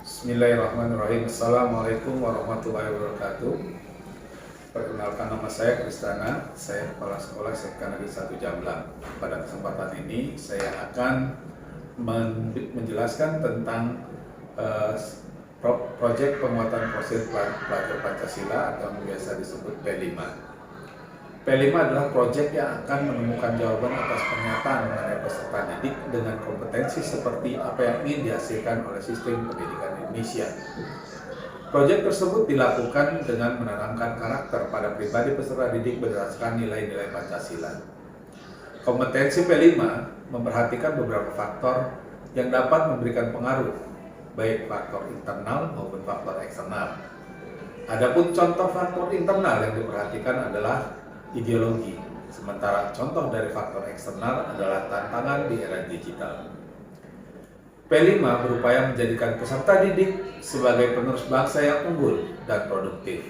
Bismillahirrahmanirrahim. Assalamualaikum warahmatullahi wabarakatuh. Perkenalkan, nama saya Kristana. Saya Kepala Sekolah SMK Negeri 1 Jamblang. Pada kesempatan ini saya akan menjelaskan tentang proyek penguatan fosil pelajar Pancasila atau biasa disebut P5. P5 adalah proyek yang akan menemukan jawaban atas pernyataan mengenai peserta didik dengan kompetensi seperti apa yang ingin dihasilkan oleh sistem pendidikan Indonesia. Proyek tersebut dilakukan dengan menanamkan karakter pada pribadi peserta didik berdasarkan nilai-nilai Pancasila. Kompetensi P5 memperhatikan beberapa faktor yang dapat memberikan pengaruh, baik faktor internal maupun faktor eksternal. Adapun contoh faktor internal yang diperhatikan adalah ideologi, sementara contoh dari faktor eksternal adalah tantangan di era digital. P5 berupaya menjadikan peserta didik sebagai penerus bangsa yang unggul dan produktif,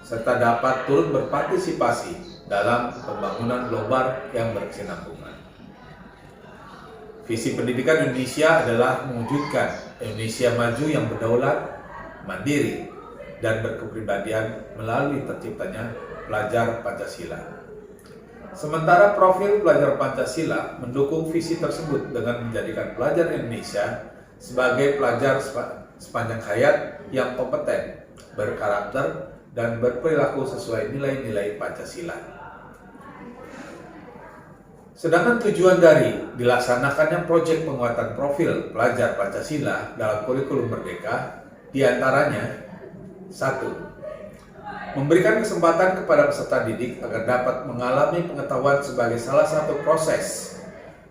serta dapat turut berpartisipasi dalam pembangunan global yang berkesinambungan. Visi pendidikan Indonesia adalah mewujudkan Indonesia maju yang berdaulat, mandiri, dan berkepribadian melalui terciptanya pelajar Pancasila. Sementara profil pelajar Pancasila mendukung visi tersebut dengan menjadikan pelajar Indonesia sebagai pelajar sepanjang hayat yang kompeten, berkarakter, dan berperilaku sesuai nilai-nilai Pancasila. Sedangkan tujuan dari dilaksanakannya proyek penguatan profil pelajar Pancasila dalam kurikulum Merdeka diantaranya: 1. Memberikan kesempatan kepada peserta didik agar dapat mengalami pengetahuan sebagai salah satu proses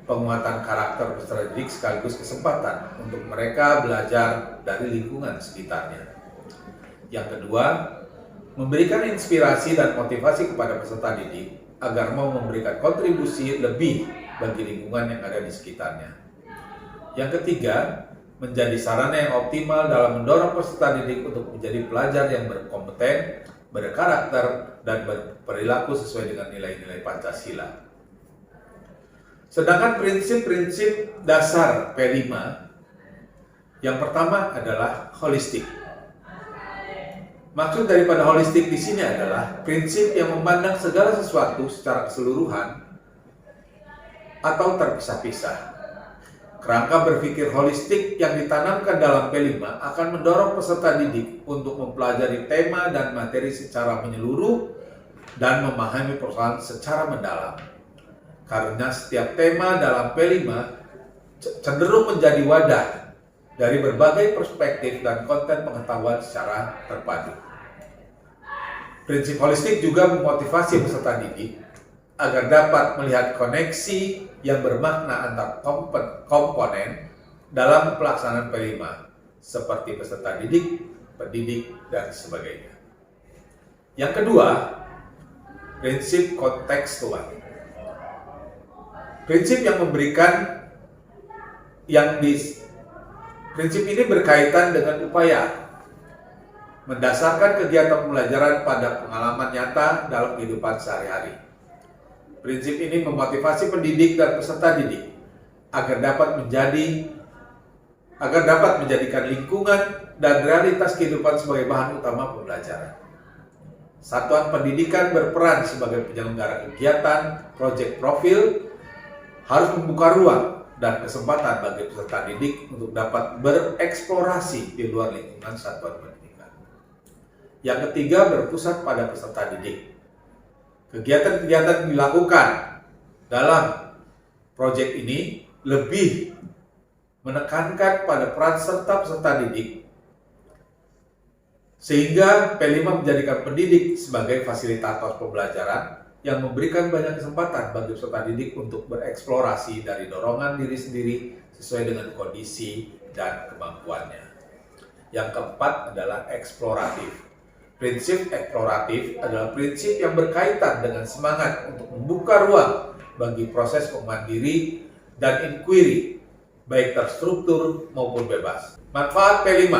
penguatan karakter peserta didik sekaligus kesempatan untuk mereka belajar dari lingkungan sekitarnya. Yang kedua, memberikan inspirasi dan motivasi kepada peserta didik agar mau memberikan kontribusi lebih bagi lingkungan yang ada di sekitarnya. Yang ketiga, menjadi sarana yang optimal dalam mendorong peserta didik untuk menjadi pelajar yang berkompeten, berkarakter, dan berperilaku sesuai dengan nilai-nilai Pancasila. Sedangkan prinsip-prinsip dasar P5 yang pertama adalah holistik. Maksud daripada holistik di sini adalah prinsip yang memandang segala sesuatu secara keseluruhan atau terpisah-pisah. Kerangka berpikir holistik yang ditanamkan dalam P5 akan mendorong peserta didik untuk mempelajari tema dan materi secara menyeluruh dan memahami persoalan secara mendalam. Karena setiap tema dalam P5 cenderung menjadi wadah dari berbagai perspektif dan konten pengetahuan secara terpadu. Prinsip holistik juga memotivasi peserta didik agar dapat melihat koneksi yang bermakna antar komponen dalam pelaksanaan P5, seperti peserta didik, pendidik, dan sebagainya. Yang kedua, prinsip kontekstual. Prinsip ini berkaitan dengan upaya mendasarkan kegiatan pembelajaran pada pengalaman nyata dalam kehidupan sehari-hari. Prinsip ini memotivasi pendidik dan peserta didik agar dapat menjadikan lingkungan dan realitas kehidupan sebagai bahan utama pembelajaran. Satuan pendidikan berperan sebagai penyelenggara kegiatan proyek profil harus membuka ruang dan kesempatan bagi peserta didik untuk dapat bereksplorasi di luar lingkungan satuan pendidikan. Yang ketiga, berpusat pada peserta didik. Kegiatan-kegiatan yang dilakukan dalam proyek ini lebih menekankan pada peran serta peserta didik, sehingga P5 menjadikan pendidik sebagai fasilitator pembelajaran yang memberikan banyak kesempatan bagi peserta didik untuk bereksplorasi dari dorongan diri sendiri sesuai dengan kondisi dan kemampuannya. Yang keempat adalah eksploratif. Prinsip eksploratif adalah prinsip yang berkaitan dengan semangat untuk membuka ruang bagi proses pengembangan diri dan inquiry, baik terstruktur maupun bebas. Manfaat P5.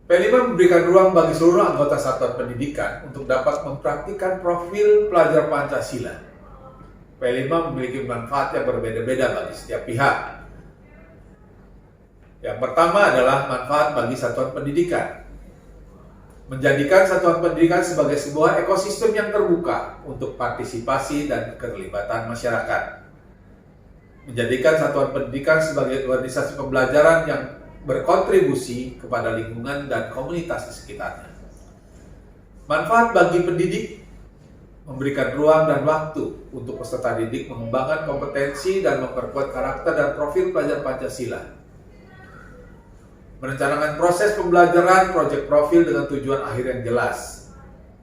P5 memberikan ruang bagi seluruh anggota satuan pendidikan untuk dapat mempraktikkan profil pelajar Pancasila. P5 P5 memiliki manfaat yang berbeda-beda bagi setiap pihak. Yang pertama adalah dapat meningkatkan kualitas pembelajaran. P5 memiliki manfaat yang berbeda-beda bagi setiap pihak. P5 memiliki manfaat yang berbeda-beda bagi setiap pihak. P5 memiliki manfaat yang berbeda-beda bagi setiap pihak. P5 memiliki manfaat yang berbeda-beda bagi setiap pihak. Yang pertama adalah manfaat bagi satuan pendidikan. Menjadikan satuan pendidikan sebagai sebuah ekosistem yang terbuka untuk partisipasi dan keterlibatan masyarakat. Menjadikan satuan pendidikan sebagai organisasi pembelajaran yang berkontribusi kepada lingkungan dan komunitas di sekitarnya. Manfaat bagi pendidik: memberikan ruang dan waktu untuk peserta didik mengembangkan kompetensi dan memperkuat karakter dan profil pelajar Pancasila. Merencanakan proses pembelajaran proyek profil dengan tujuan akhir yang jelas,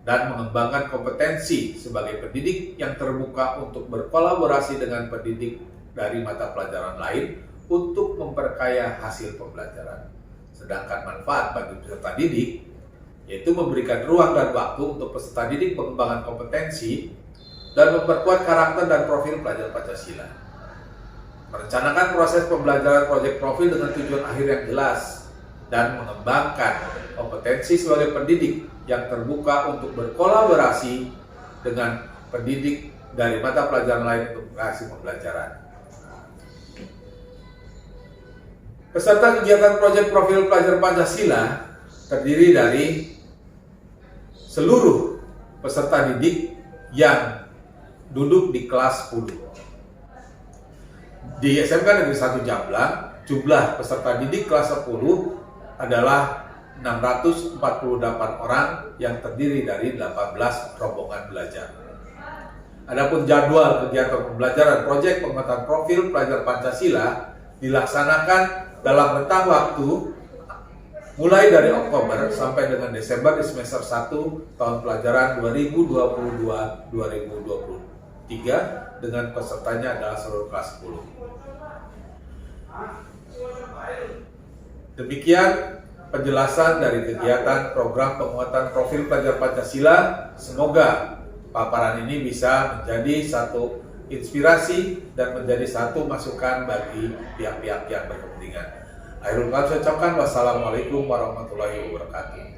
dan mengembangkan kompetensi sebagai pendidik yang terbuka untuk berkolaborasi dengan pendidik dari mata pelajaran lain untuk memperkaya hasil pembelajaran. Sedangkan manfaat bagi peserta didik yaitu memberikan ruang dan waktu untuk peserta didik mengembangkan kompetensi dan memperkuat karakter dan profil pelajar Pancasila. Merencanakan proses pembelajaran proyek profil dengan tujuan akhir yang jelas dan mengembangkan kompetensi sebagai pendidik yang terbuka untuk berkolaborasi dengan pendidik dari mata pelajaran lain untuk hasil pembelajaran. Peserta kegiatan proyek profil pelajar Pancasila terdiri dari seluruh peserta didik yang duduk di kelas 10. Di SMK Negeri 1 Jamblang, jumlah peserta didik kelas 10 adalah 648 orang yang terdiri dari 18 rombongan belajar. Adapun jadwal kegiatan pembelajaran proyek penguatan profil pelajar Pancasila dilaksanakan dalam rentang waktu mulai dari Oktober sampai dengan Desember di semester 1 tahun pelajaran 2022-2023 dengan pesertanya adalah seluruh kelas 10. Demikian penjelasan dari kegiatan program penguatan profil pelajar Pancasila. Semoga paparan ini bisa menjadi satu inspirasi dan menjadi satu masukan bagi pihak-pihak yang berkepentingan. Akhirul kalam saya ucapkan wassalamualaikum warahmatullahi wabarakatuh.